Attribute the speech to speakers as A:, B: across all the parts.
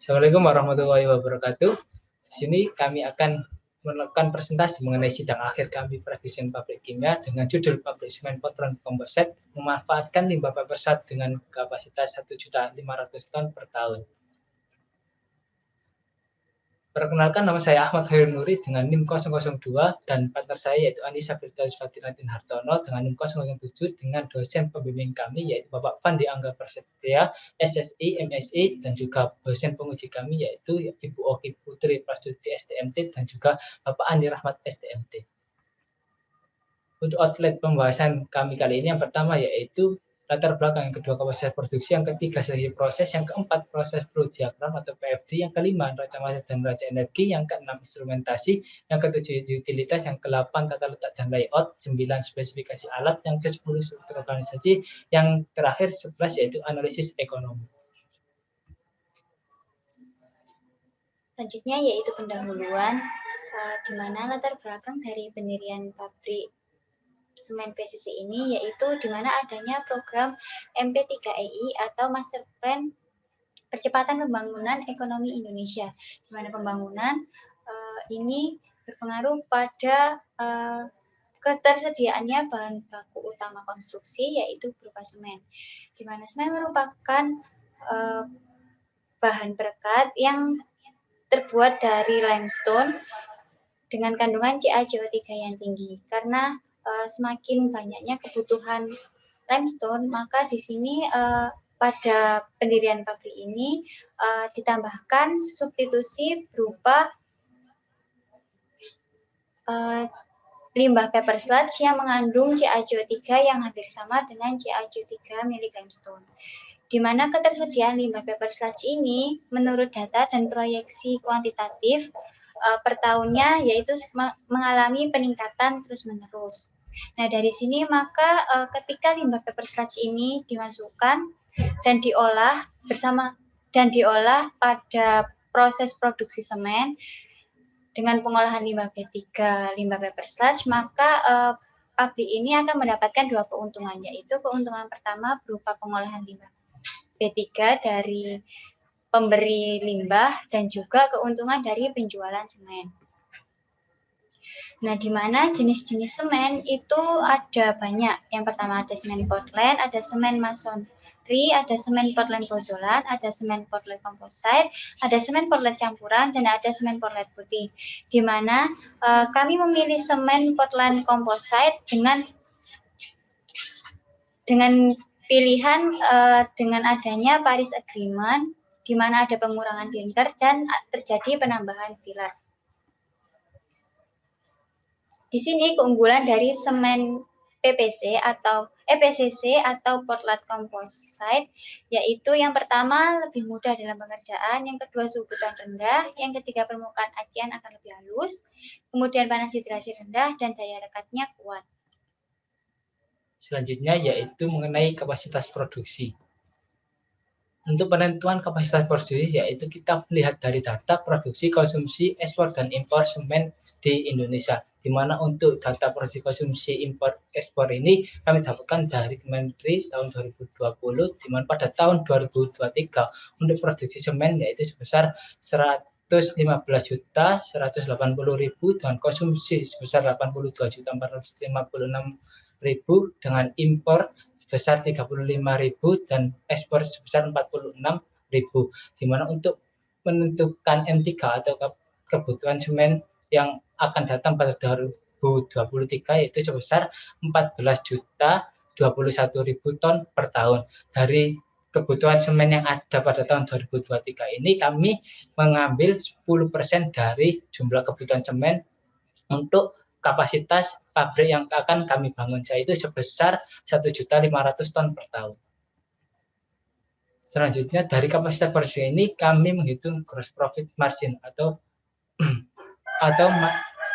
A: Assalamualaikum warahmatullahi wabarakatuh. Di sini kami akan melakukan presentasi mengenai sidang akhir kami Pradesain Pabrik Kimia dengan judul Pabrik Semen Potren Komposit memanfaatkan limbah paper sat dengan kapasitas 1.500.000 ton per tahun. Perkenalkan, nama saya Ahmad Khairul Nuri dengan NIM 002 dan partner saya yaitu Anissa Firdaus Fatinatin Hartono dengan NIM 007 dengan dosen pembimbing kami yaitu Bapak Fandi Angga Prasetya, SSI, MSI, dan juga dosen penguji kami yaitu Ibu Oki Putri Prastuti STMT dan juga Bapak Andi Rahmat STMT. Untuk outlet pembahasan kami kali ini yang pertama yaitu latar belakang, yang kedua kapasitas produksi, yang ketiga seleksi proses, yang keempat proses flow diagram atau PFD, yang kelima neraca massa dan neraca energi, yang keenam instrumentasi, yang ketujuh utilitas, yang ke-8 tata letak dan layout, 9 spesifikasi alat, yang ke-10 struktur organisasi, yang terakhir 11 yaitu analisis ekonomi.
B: Selanjutnya yaitu pendahuluan, di mana latar belakang dari pendirian pabrik semen PCC ini yaitu di mana adanya program MP3EI atau Master Plan Percepatan Pembangunan Ekonomi Indonesia, di mana pembangunan ini berpengaruh pada ketersediaannya bahan baku utama konstruksi yaitu berupa semen, di mana semen merupakan bahan perekat yang terbuat dari limestone dengan kandungan CaCO3 yang tinggi. Karena semakin banyaknya kebutuhan limestone, maka di sini pada pendirian pabrik ini ditambahkan substitusi berupa limbah paper sludge yang mengandung CaCO3 yang hampir sama dengan CaCO3 milik limestone. Di mana ketersediaan limbah paper sludge ini menurut data dan proyeksi kuantitatif per tahunnya yaitu mengalami peningkatan terus-menerus. Nah, dari sini maka ketika limbah paper sludge ini dimasukkan dan diolah pada proses produksi semen dengan pengolahan limbah B3, limbah paper sludge, maka pabrik ini akan mendapatkan dua keuntungan, yaitu keuntungan pertama berupa pengolahan limbah B3 dari pemberi limbah dan juga keuntungan dari penjualan semen. Nah, di mana jenis-jenis semen itu ada banyak. Yang pertama ada semen Portland, ada semen masonry, ada semen Portland pozolan, ada semen Portland composite, ada semen Portland campuran, dan ada semen Portland putih. Di mana kami memilih semen Portland composite dengan pilihan dengan adanya Paris Agreement, di mana ada pengurangan clinker dan terjadi penambahan filler. Di sini keunggulan dari semen PCC atau Portland Composite yaitu yang pertama lebih mudah dalam pengerjaan, yang kedua suhu batuan rendah, yang ketiga permukaan acian akan lebih halus, kemudian panas hidrasi rendah dan daya rekatnya kuat.
A: Selanjutnya yaitu mengenai kapasitas produksi. Untuk penentuan kapasitas produksi yaitu kita melihat dari data produksi, konsumsi, ekspor, dan impor semen di Indonesia. Di mana untuk data produksi, konsumsi, impor, ekspor ini kami dapatkan dari Kementerian tahun 2020, di mana pada tahun 2023 untuk produksi semen yaitu sebesar 115.180.000 dengan konsumsi sebesar 82.456.000 dengan impor sebesar 35.000 dan ekspor sebesar 46.000, di mana untuk menentukan M3 atau kebutuhan semen yang akan datang pada 2023 yaitu sebesar 14.021.000 ton per tahun. Dari kebutuhan semen yang ada pada tahun 2023 ini kami mengambil 10% dari jumlah kebutuhan semen untuk kapasitas pabrik yang akan kami bangun, yaitu sebesar 1.500.000 ton per tahun. Selanjutnya dari kapasitas produksi ini kami menghitung gross profit margin atau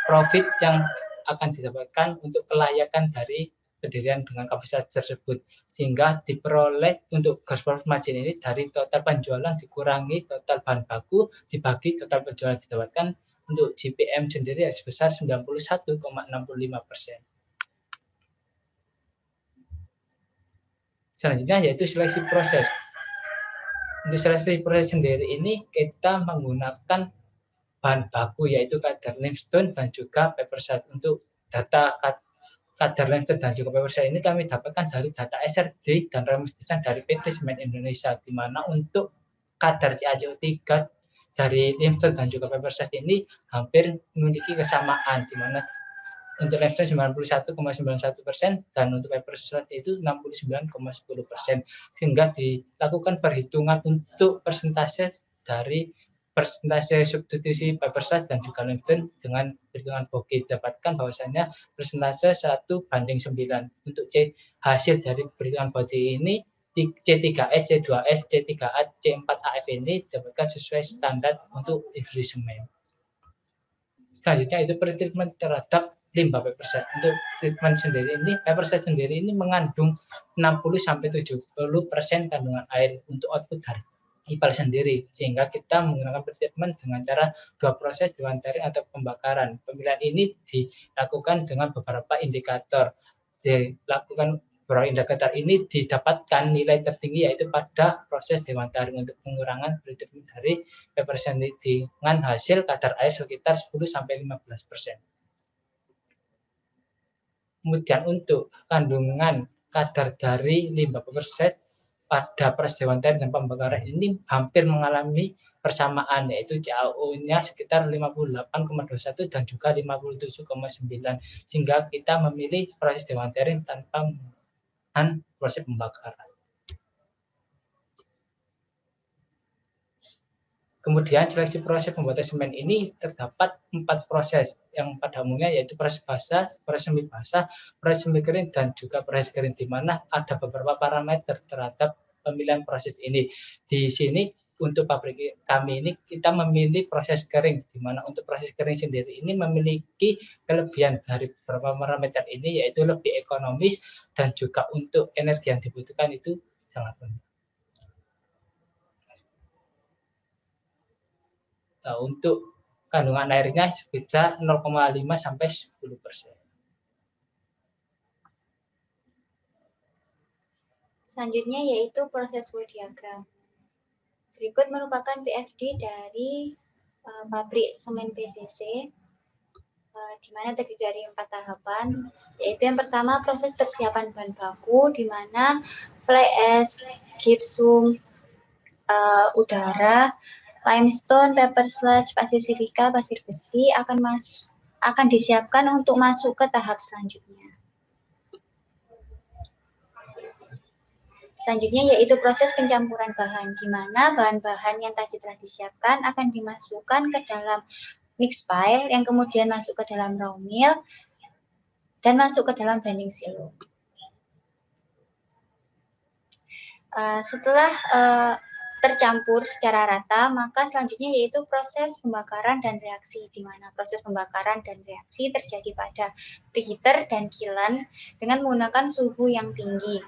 A: profit yang akan didapatkan untuk kelayakan dari pendirian dengan kapasitas tersebut, sehingga diperoleh untuk gross profit margin ini dari total penjualan dikurangi total bahan baku dibagi total penjualan didapatkan untuk GPM sendiri sebesar 91,65%. Selanjutnya yaitu seleksi proses. Industrialisasi proses sendiri ini kita menggunakan bahan baku yaitu kadar limestone dan juga peppersite. Untuk data kadar limestone dan juga peppersite ini kami dapatkan dari data SRD dan remus desain dari PT Semen Indonesia, di mana untuk kadar CaCO3 dari limestone dan juga peppersite ini hampir memiliki kesamaan, di mana untuk limestone 91,91% dan untuk peppersite itu 69,10%, sehingga dilakukan perhitungan untuk persentase dari persentase substitusi peppersite dan juga limestone dengan perhitungan Boge. Dapatkan bahwasanya persentase 1:9. Untuk hasil dari perhitungan Boge ini C3S, C2S, C3A, C4AF ini dapatkan sesuai standar untuk industri semen. Selanjutnya itu pretreatment terhadap limbah peppersite. Untuk treatment sendiri ini, peppersite sendiri ini mengandung 60-70% kandungan air untuk output dari ipal sendiri, sehingga kita menggunakan pretreatment dengan cara 2 proses, dewatering atau pembakaran. Pemilihan ini dilakukan dengan beberapa indikator. Beberapa indikator ini didapatkan nilai tertinggi yaitu pada proses dewatering untuk pengurangan pretreatment dari peppersite dengan hasil kadar air sekitar 10-15%. Kemudian untuk kandungan kadar dari limbah peppersite pada proses dewatering dan pembakaran ini hampir mengalami persamaan, yaitu CaO-nya sekitar 58,21 dan juga 57,9, sehingga kita memilih proses dewatering tanpa menggunakan proses pembakaran. Kemudian seleksi proses pembuatan semen ini terdapat 4 proses yang pada umumnya yaitu proses basah, proses semi basah, proses semi kering dan juga proses kering, di mana ada beberapa parameter terhadap pemilihan proses ini. Di sini untuk pabrik kami ini kita memilih proses kering, di mana untuk proses kering sendiri ini memiliki kelebihan dari beberapa parameter ini, yaitu lebih ekonomis dan juga untuk energi yang dibutuhkan itu sangat rendah. Untuk kandungan airnya sebesar 0,5-10%.
B: Selanjutnya yaitu proses flow diagram. Berikut merupakan PFD dari pabrik semen PCC, di mana terdiri dari 4 tahapan, yaitu yang pertama proses persiapan bahan baku, di mana fly ash, gypsum, udara, limestone, pepper sludge, pasir silika, pasir besi akan disiapkan untuk masuk ke tahap selanjutnya. Selanjutnya yaitu proses pencampuran bahan, di mana bahan-bahan yang tadi telah disiapkan akan dimasukkan ke dalam mix pile, yang kemudian masuk ke dalam raw mill, dan masuk ke dalam blending silo. Setelah tercampur secara rata, maka selanjutnya yaitu proses pembakaran dan reaksi, di mana proses pembakaran dan reaksi terjadi pada preheater dan kiln dengan menggunakan suhu yang tinggi.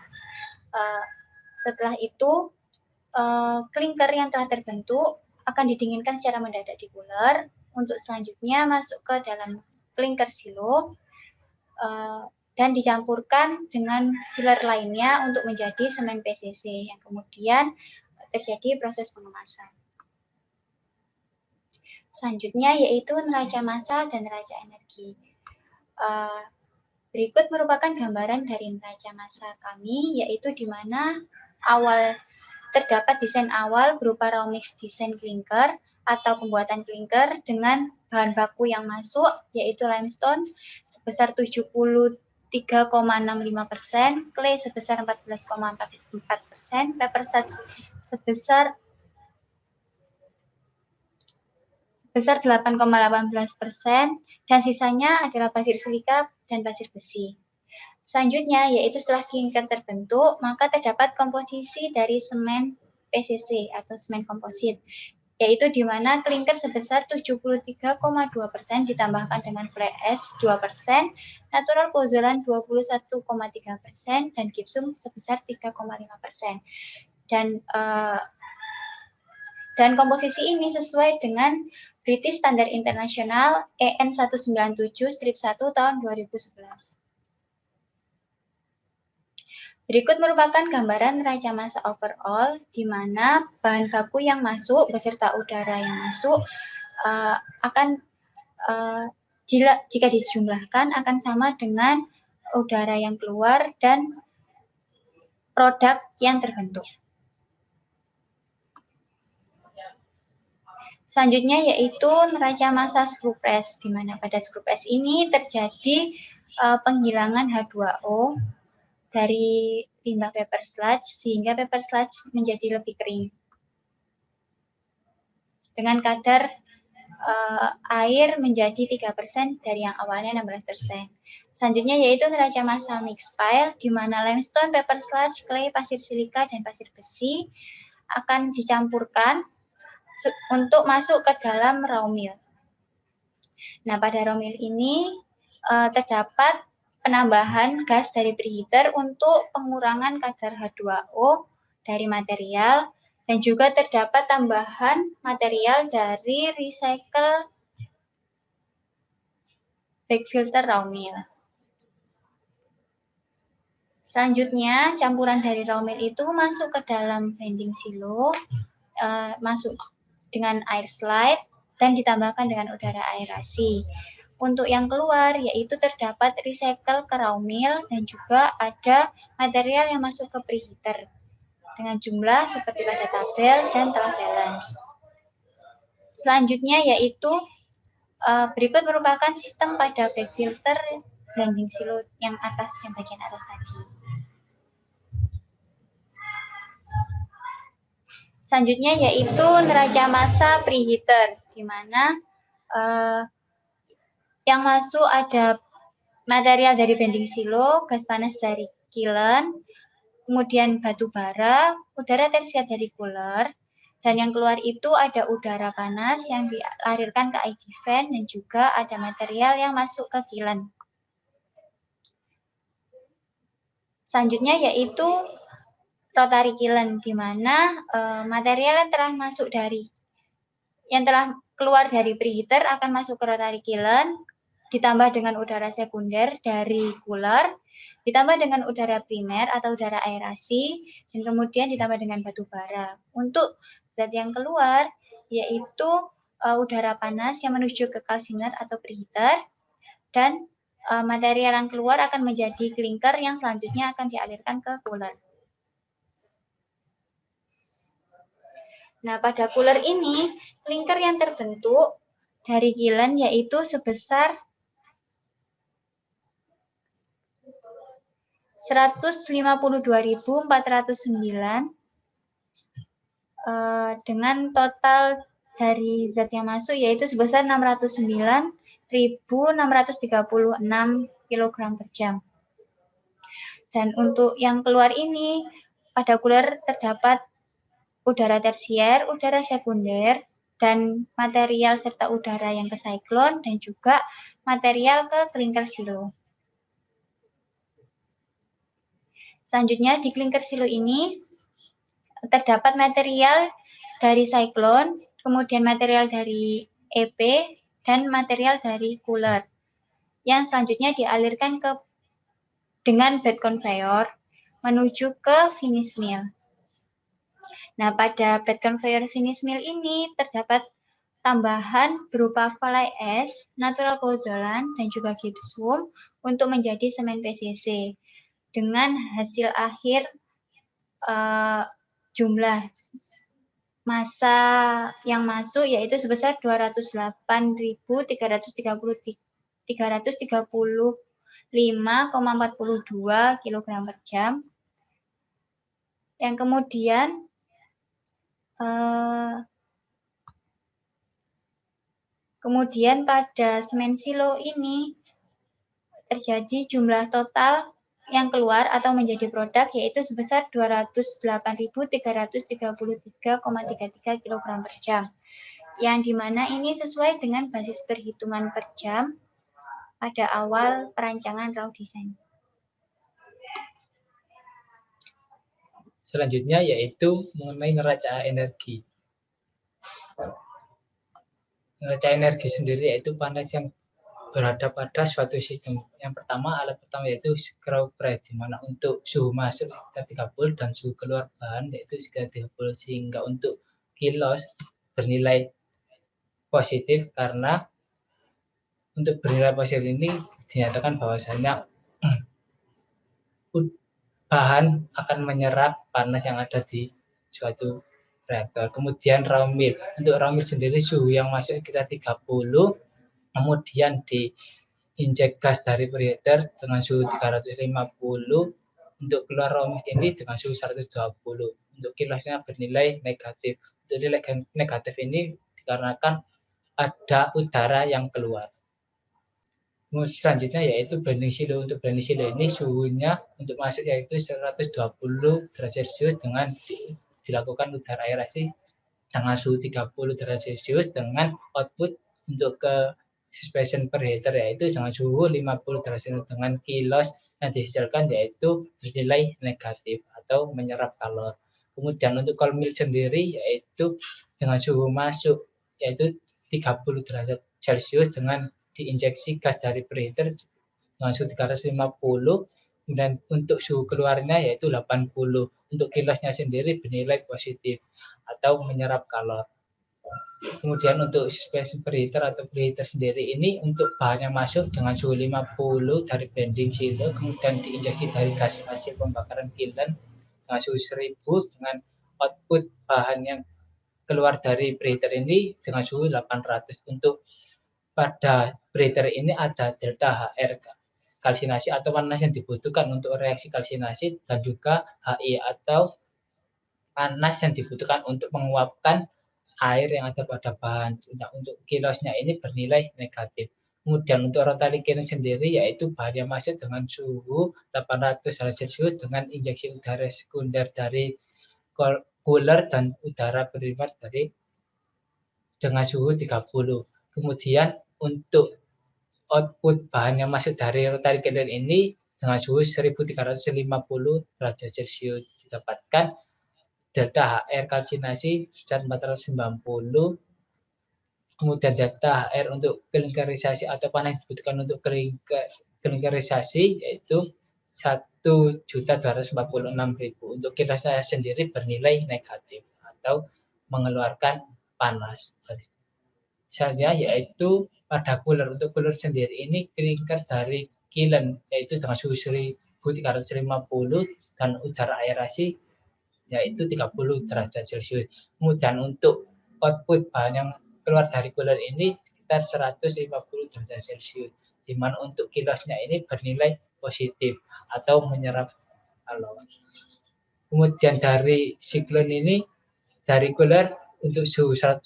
B: Setelah itu, klinker yang telah terbentuk akan didinginkan secara mendadak di cooler, untuk selanjutnya masuk ke dalam klinker silo, dan dicampurkan dengan filler lainnya untuk menjadi semen PCC, yang kemudian terjadi proses pengemasan. Selanjutnya yaitu neraca massa dan neraca energi. Berikut merupakan gambaran dari neraca massa kami, yaitu di mana terdapat desain awal berupa raw mix desain klinker atau pembuatan klinker dengan bahan baku yang masuk, yaitu limestone sebesar 73,65%, clay sebesar 14,44%, pepper sludge sebesar 8,18%, dan sisanya adalah pasir silika dan pasir besi. Selanjutnya, yaitu setelah klinker terbentuk, maka terdapat komposisi dari semen PCC atau semen komposit, yaitu di mana klinker sebesar 73,2% ditambahkan dengan fly ash 2%, natural pozzolan 21,3%, dan gypsum sebesar 3,5%. Dan komposisi ini sesuai dengan British Standard Internasional EN 197/1 tahun 2011. Berikut merupakan gambaran neraca massa overall, di mana bahan baku yang masuk beserta udara yang masuk akan jika dijumlahkan akan sama dengan udara yang keluar dan produk yang terbentuk. Selanjutnya yaitu neraca massa screw press, di mana pada screw press ini terjadi penghilangan H2O dari limbah paper sludge sehingga paper sludge menjadi lebih kering. Dengan kadar air menjadi 3% dari yang awalnya 16%. Selanjutnya yaitu neraca massa mixed pile, di mana limestone, paper sludge, clay, pasir silika, dan pasir besi akan dicampurkan untuk masuk ke dalam raw mill. Nah, pada raw mill ini terdapat penambahan gas dari preheater untuk pengurangan kadar H2O dari material, dan juga terdapat tambahan material dari recycle bag filter raw mill. Selanjutnya, campuran dari raw mill itu masuk ke dalam blending silo, masuk dengan air slide, dan ditambahkan dengan udara aerasi. Untuk yang keluar, yaitu terdapat recycle ke raw mill dan juga ada material yang masuk ke preheater dengan jumlah seperti pada tabel dan telah balance. Selanjutnya yaitu berikut merupakan sistem pada bag filter blending silo yang bagian atas tadi. Selanjutnya yaitu neraca massa preheater, di mana yang masuk ada material dari blending silo, gas panas dari kiln, kemudian batu bara, udara tersier dari cooler, dan yang keluar itu ada udara panas yang dilarikan ke ID fan, dan juga ada material yang masuk ke kiln. Selanjutnya yaitu rotary kiln, di mana material yang telah keluar dari preheater akan masuk ke rotary kiln, ditambah dengan udara sekunder dari cooler, ditambah dengan udara primer atau udara aerasi, dan kemudian ditambah dengan batu bara. Untuk zat yang keluar yaitu udara panas yang menuju ke calciner atau preheater, dan material yang keluar akan menjadi clinker yang selanjutnya akan dialirkan ke cooler. Nah, pada cooler ini, clinker yang terbentuk dari kiln yaitu sebesar 152.409 dengan total dari zat yang masuk yaitu sebesar 609.636 kg per jam. Dan untuk yang keluar ini, pada cooler terdapat udara tersier, udara sekunder, dan material serta udara yang ke cyclone, dan juga material ke clinker silo. Selanjutnya di clinker silo ini terdapat material dari cyclone, kemudian material dari EP, dan material dari cooler yang selanjutnya dialirkan dengan bed conveyor menuju ke finish mill. Nah, pada bed conveyor finish mill ini terdapat tambahan berupa fly ash, natural pozzolan, dan juga gypsum untuk menjadi semen PCC. Dengan hasil akhir jumlah massa yang masuk yaitu sebesar 208.335,42 kg per jam. Yang kemudian pada semen silo ini terjadi jumlah total yang keluar atau menjadi produk yaitu sebesar 208.333,33 kg per jam. Yang dimana ini sesuai dengan basis perhitungan per jam pada awal perancangan raw design.
A: Selanjutnya yaitu mengenai neraca energi. Neraca energi sendiri yaitu panas yang berada pada suatu sistem. Yang pertama, alat pertama yaitu screw press, di mana untuk suhu masuk sekitar 30 dan suhu keluar bahan yaitu sekitar 30, sehingga untuk kilos bernilai positif karena untuk bernilai positif ini dinyatakan bahwasanya bahan akan menyerap panas yang ada di suatu reaktor. Kemudian raw mil. Untuk raw mil sendiri suhu yang masuk sekitar 30, kemudian diinjek gas dari preheater dengan suhu 350, untuk keluar raw mil ini dengan suhu 120. Untuk kilosnya bernilai negatif. Untuk nilai negatif ini dikarenakan ada udara yang keluar. Selanjutnya yaitu blending silo. Untuk blending silo ini suhunya untuk masuk yaitu 120 derajat Celcius dengan dilakukan udara aerasi dengan suhu 30 derajat Celcius dengan output untuk ke suspension preheater yaitu dengan suhu 50 derajat Celcius dengan kilos yang dihasilkan yaitu bernilai negatif atau menyerap kalor. Kemudian untuk cold mill sendiri yaitu dengan suhu masuk yaitu 30 derajat Celcius dengan diinjeksi gas dari preheater dengan suhu 350, dan untuk suhu keluarnya yaitu 80. Untuk kilosnya sendiri bernilai positif atau menyerap kalor. Kemudian untuk suspension preheater atau preheater sendiri ini untuk bahan yang masuk dengan suhu 50 dari blending silo, kemudian diinjeksi dari gas hasil pembakaran kiln dengan suhu 1000 dengan output bahan yang keluar dari preheater ini dengan suhu 800. Untuk pada preheater ini ada delta HR kalsinasi atau panas yang dibutuhkan untuk reaksi kalsinasi dan juga HI atau panas yang dibutuhkan untuk menguapkan air yang ada pada bahan. Nah, untuk kilosnya ini bernilai negatif. Kemudian untuk rotary kiln sendiri yaitu bahan yang masuk dengan suhu 800 derajat Celcius dengan injeksi udara sekunder dari cooler dan udara primer dari dengan suhu 30. Kemudian untuk output bahan yang masuk dari rotary kiln ini dengan suhu 1350 derajat Celcius didapatkan delta HR kalsinasi sebesar 490. Kemudian delta HR untuk klinkerisasi atau panas yang dibutuhkan untuk klinkerisasi yaitu 1.246.000. Untuk kilosnya sendiri bernilai negatif atau mengeluarkan panas. Misalnya yaitu pada cooler. Untuk cooler sendiri ini klinker dari kiln yaitu dengan suhu 1350 dan udara aerasi yaitu 30 derajat Celcius. Kemudian untuk output bahan yang keluar dari cooler ini sekitar 150 derajat Celcius. Di mana untuk kilosnya ini bernilai positif atau menyerap kalor. Kemudian dari siklon ini dari cooler untuk suhu 180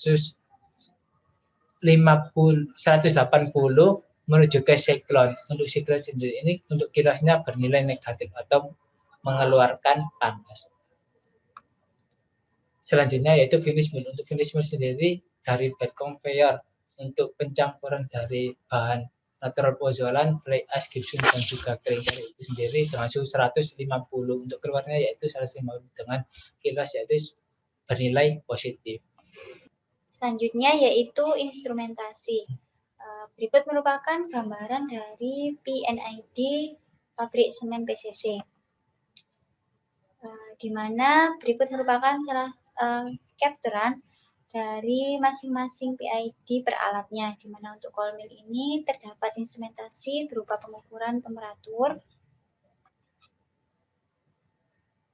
A: menuju ke siklon. Untuk siklon sendiri ini untuk kilosnya bernilai negatif atau mengeluarkan panas. Selanjutnya yaitu finish mill. Untuk finish mill sendiri dari bed conveyor untuk pencampuran dari bahan natural pozzolan, fly ash, gypsum dan juga klinker itu sendiri dengan suhu 150. Untuk keluarnya yaitu 150 dengan kilos yaitu bernilai positif.
B: Selanjutnya yaitu instrumentasi. Berikut merupakan gambaran dari PNID pabrik semen PCC. Di mana berikut merupakan salah capturean dari masing-masing PID per alatnya, di mana untuk cold mill ini terdapat instrumentasi berupa pengukuran temperatur.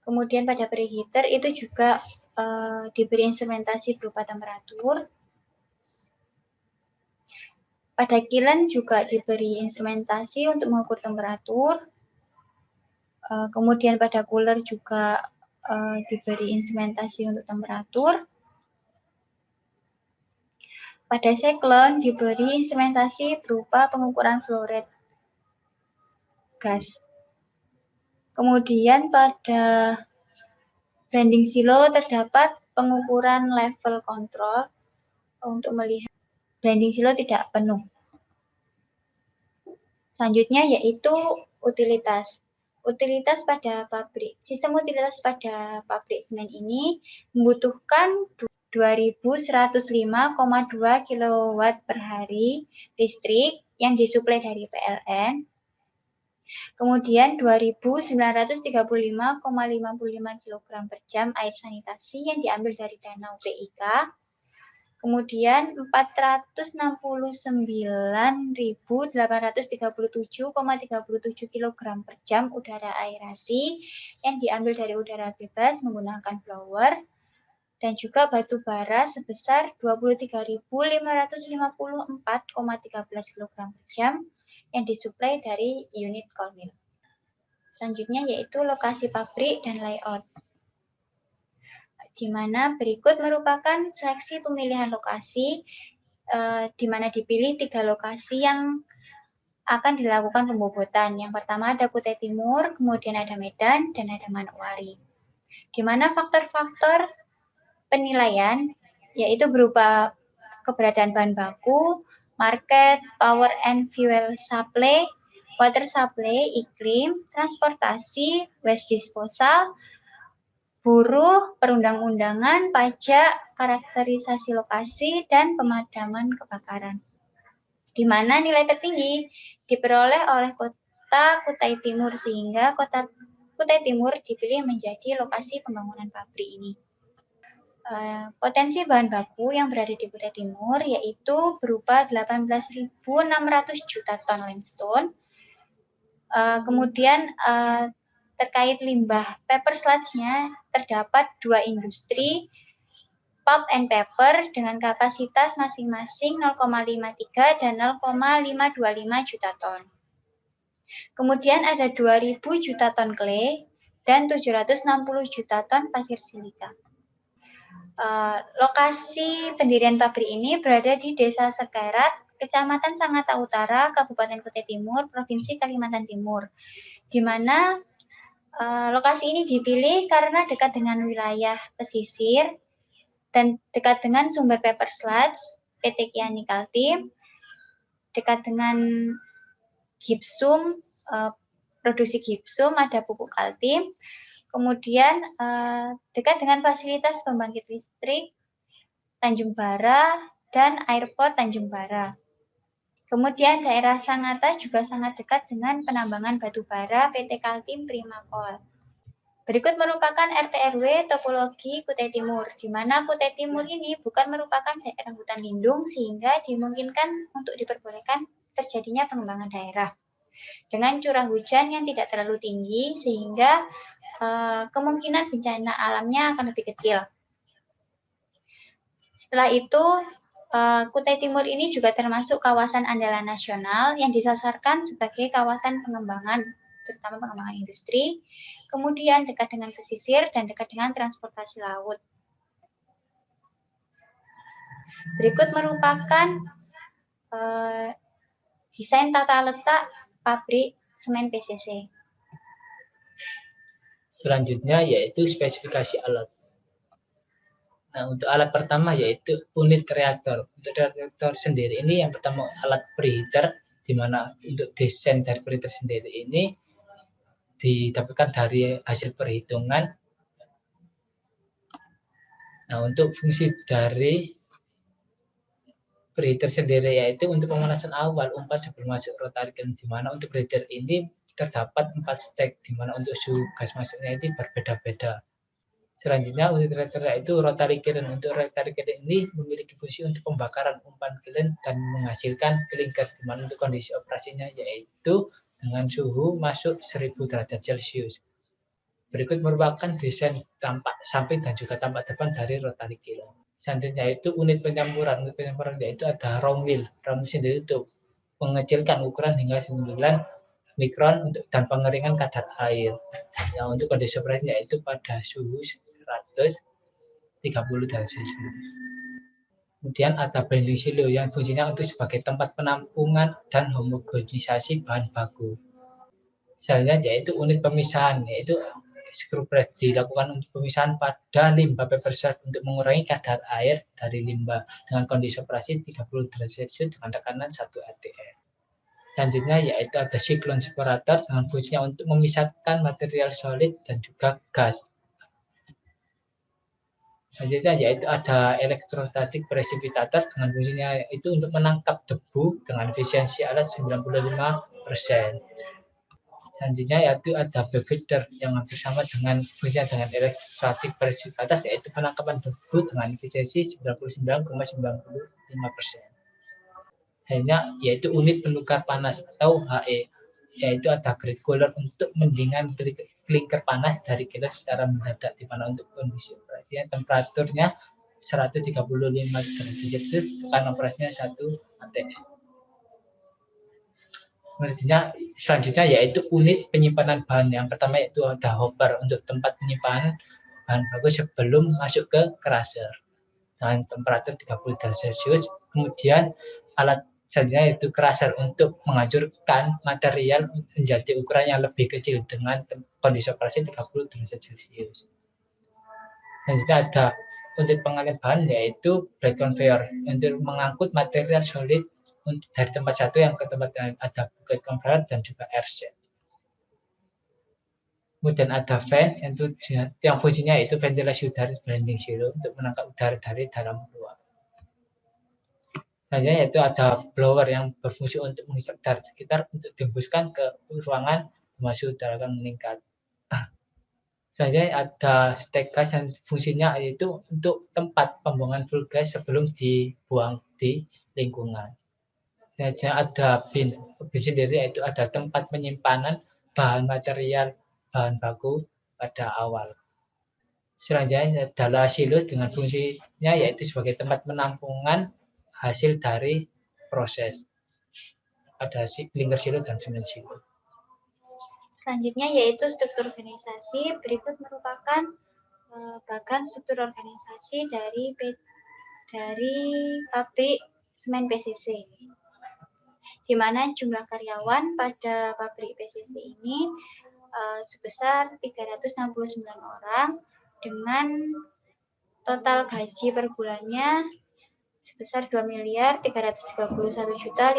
B: Kemudian pada preheater itu juga diberi instrumentasi berupa temperatur. Pada kiln juga diberi instrumentasi untuk mengukur temperatur. Kemudian pada cooler juga diberi instrumentasi untuk temperatur. Pada siklon diberi instrumentasi berupa pengukuran flow rate gas. Kemudian pada blending silo terdapat pengukuran level control untuk melihat blending silo tidak penuh. Selanjutnya yaitu utilitas. Utilitas pada pabrik. Sistem utilitas pada pabrik semen ini membutuhkan 2105,2 kW per hari listrik yang disuplai dari PLN. Kemudian 2.935,55 kg per jam air sanitasi yang diambil dari danau PIK. Kemudian 469.837,37 kg per jam udara aerasi yang diambil dari udara bebas menggunakan blower. Dan juga batu bara sebesar 23.554,13 kg per jam yang disuplai dari unit coal mill. Selanjutnya yaitu lokasi pabrik dan layout. Di mana berikut merupakan seleksi pemilihan lokasi, di mana dipilih 3 lokasi yang akan dilakukan pembobotan. Yang pertama ada Kutai Timur, kemudian ada Medan, dan ada Manokwari. Di mana faktor-faktor penilaian yaitu berupa keberadaan bahan baku, market, power and fuel supply, water supply, iklim, transportasi, waste disposal, buruh, perundang-undangan, pajak, karakterisasi lokasi, dan pemadaman kebakaran. Di mana nilai tertinggi diperoleh oleh kota Kutai Timur sehingga kota Kutai Timur dipilih menjadi lokasi pembangunan pabrik ini. Potensi bahan baku yang berada di Kutai Timur yaitu berupa 18.600 juta ton limestone. Kemudian terkait limbah paper sludge-nya terdapat 2 industri pulp and paper dengan kapasitas masing-masing 0,53 dan 0,525 juta ton. Kemudian ada 2.000 juta ton clay dan 760 juta ton pasir silika. Lokasi pendirian pabrik ini berada di Desa Sekerat, Kecamatan Sangatta Utara, Kabupaten Kutai Timur, Provinsi Kalimantan Timur, di mana lokasi ini dipilih karena dekat dengan wilayah pesisir dan dekat dengan sumber paper sludge PT Kiani Kaltim, dekat dengan gipsum, produksi gipsum, ada pupuk Kaltim. Kemudian dekat dengan fasilitas pembangkit listrik Tanjung Bara dan airport Tanjung Bara. Kemudian daerah Sangatta juga sangat dekat dengan penambangan batu bara PT Kaltim Primakol. Berikut merupakan RT RW topologi Kutai Timur, di mana Kutai Timur ini bukan merupakan daerah hutan lindung sehingga dimungkinkan untuk diperbolehkan terjadinya pengembangan daerah. Dengan curah hujan yang tidak terlalu tinggi sehingga kemungkinan bencana alamnya akan lebih kecil. Setelah itu, Kutai Timur ini juga termasuk kawasan andalan nasional yang disasarkan sebagai kawasan pengembangan, terutama pengembangan industri, kemudian dekat dengan pesisir dan dekat dengan transportasi laut. Berikut merupakan desain tata letak pabrik semen PCC.
A: Selanjutnya yaitu spesifikasi alat. Nah, untuk alat pertama yaitu unit reaktor. Untuk reaktor sendiri ini yang pertama alat preheater, di mana untuk desain dari preheater sendiri ini didapatkan dari hasil perhitungan. Nah, untuk fungsi dari preheater sendiri yaitu untuk pemanasan awal umpan sebelum masuk rotary kiln, di mana untuk preheater ini terdapat 4 stek, di mana untuk suhu gas masuknya ini berbeda-beda. Selanjutnya unit reaktor yaitu rotary kiln. Untuk rotary kiln ini memiliki fungsi untuk pembakaran umpan kiln dan menghasilkan klinker, di mana untuk kondisi operasinya yaitu dengan suhu masuk 1000 derajat Celcius. Berikut merupakan desain tampak samping dan juga tampak depan dari rotary kiln. Selanjutnya yaitu unit pencampuran. Unit pencampuran yaitu ada raw mill. Raw mill sendiri untuk mengecilkan ukuran hingga 9 mikron untuk dan pengeringan kadar air. Yang untuk kondisi operasi yaitu pada suhu 130 derajat Celcius. Kemudian ada blending silo yang fungsinya untuk sebagai tempat penampungan dan homogenisasi bahan baku. Selanjutnya yaitu unit pemisahan, yaitu screw press dilakukan untuk pemisahan pada limbah paper sludge untuk mengurangi kadar air dari limbah dengan kondisi operasi 30 derajat Celcius dengan tekanan 1 atm. Selanjutnya yaitu ada siklon separator dengan fungsinya untuk memisahkan material solid dan juga gas. Selanjutnya yaitu ada elektrostatik precipitator dengan fungsinya itu untuk menangkap debu dengan efisiensi alat 95%. Selanjutnya yaitu ada beefeeder yang hampir sama dengan fungsinya dengan elektrostatik precipitator yaitu penangkapan debu dengan efisiensi 99,95%. Selanjutnya yaitu unit penukar panas atau HE, yaitu ada grid cooler untuk mendingan klinker panas dari kilat secara mendadak, di mana untuk kondisi operasinya temperaturnya 135 derajat Celcius, tekan operasinya 1 ATM. Selanjutnya yaitu unit penyimpanan bahan. Yang pertama yaitu ada hopper untuk tempat penyimpanan bahan baku sebelum masuk ke crusher dengan temperatur 30 derajat Celcius. Kemudian alat selanjutnya yaitu crusher untuk menghancurkan material menjadi ukuran yang lebih kecil dengan kondisi operasi 30 derajat Celcius. Selanjutnya ada unit pengalian bahan yaitu blade conveyor untuk mengangkut material solid dari tempat satu yang ke tempat lain. Ada bucket conveyor dan juga air jet. Kemudian ada fan yang fungsinya yaitu ventilasi udara blending silo untuk menangkap udara dari dalam ruang. Selanjutnya yaitu ada blower yang berfungsi untuk menghisap udara sekitar untuk dihembuskan ke ruangan termasuk udara yang meningkat. Selanjutnya ada stack gas yang fungsinya yaitu untuk tempat pembuangan flue gas sebelum dibuang di lingkungan. Selanjutnya ada bin sendiri yaitu ada tempat penyimpanan bahan material bahan baku pada awal. Selanjutnya adalah silo dengan fungsinya yaitu sebagai tempat penampungan hasil dari proses. Ada klinker silo dan semen silo.
B: Selanjutnya yaitu struktur organisasi. Berikut merupakan bagan struktur organisasi dari pabrik semen PCC, di mana jumlah karyawan pada pabrik PCC ini sebesar 369 orang dengan total gaji per bulannya sebesar 2.331.500.000,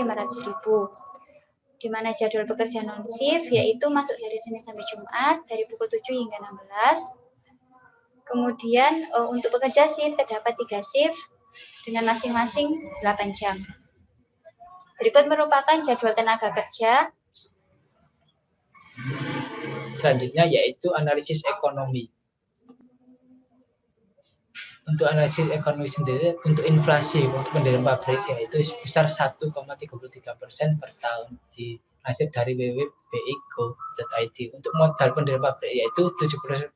B: di mana jadwal bekerja non-shift yaitu masuk dari Senin sampai Jumat dari pukul 7 hingga 16. Kemudian untuk pekerja shift terdapat 3 shift dengan masing-masing 8 jam. Berikut merupakan jadwal tenaga kerja.
A: Selanjutnya yaitu analisis ekonomi. Untuk analisis ekonomi sendiri, untuk inflasi untuk pendirian pabrik yaitu sebesar 1,33% per tahun dihasil dari www.bigo.id. Untuk modal pendirian pabrik yaitu 70%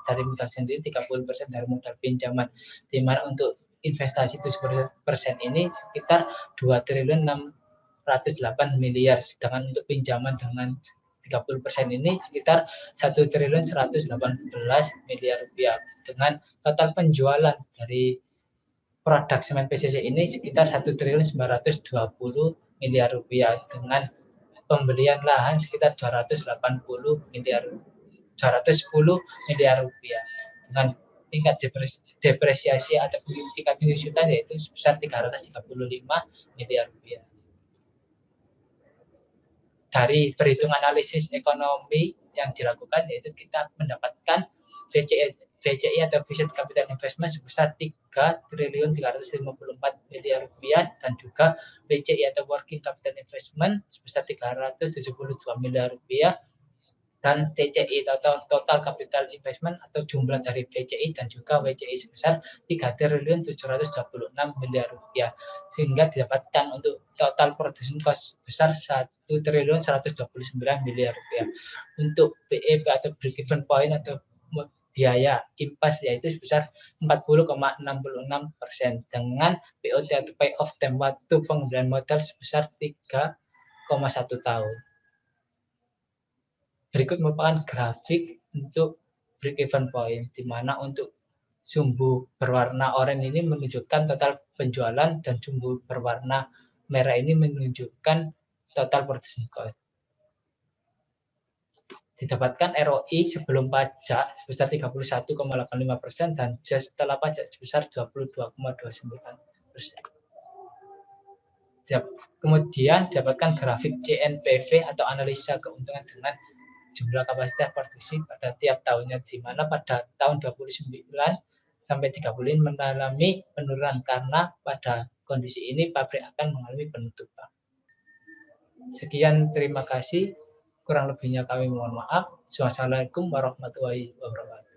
A: dari modal sendiri, 30% dari modal pinjaman. Di mana untuk investasi 70% ini sekitar 2.608 miliar, sedangkan untuk pinjaman dengan 30% ini sekitar 1.118 miliar rupiah, dengan total penjualan dari produk semen PCC ini sekitar 1.920 miliar rupiah, dengan pembelian lahan sekitar 210 miliar rupiah, dengan tingkat depresiasi atau tingkat penyusutan yaitu sebesar 335 miliar rupiah. Dari perhitungan analisis ekonomi yang dilakukan yaitu kita mendapatkan VCI atau Vision Capital Investment sebesar 3.354 miliar rupiah dan juga VCI atau Working Capital Investment sebesar 372 miliar rupiah, dan TCI atau Total Capital Investment atau jumlah dari VCI dan juga WCI sebesar 3.726 miliar rupiah, sehingga didapatkan untuk total production cost sebesar 1.129 miliar rupiah. Untuk BEP atau break even point atau biaya impas yaitu sebesar 40,66% dengan POT atau pay off time waktu pengembalian modal sebesar 3,1 tahun. Berikut merupakan grafik untuk break even point, di mana untuk sumbu berwarna oranye ini menunjukkan total penjualan dan sumbu berwarna merah ini menunjukkan total production cost. Didapatkan ROI sebelum pajak sebesar 31,85% dan setelah pajak sebesar 22,29%. Kemudian dapatkan grafik CNPV atau analisa keuntungan dengan jumlah kapasitas produksi pada tiap tahunnya, di mana pada tahun 2009 sampai 30 mengalami penurunan karena pada kondisi ini pabrik akan mengalami penutupan. Sekian, terima kasih. Kurang lebihnya kami mohon maaf. Wassalamualaikum warahmatullahi wabarakatuh.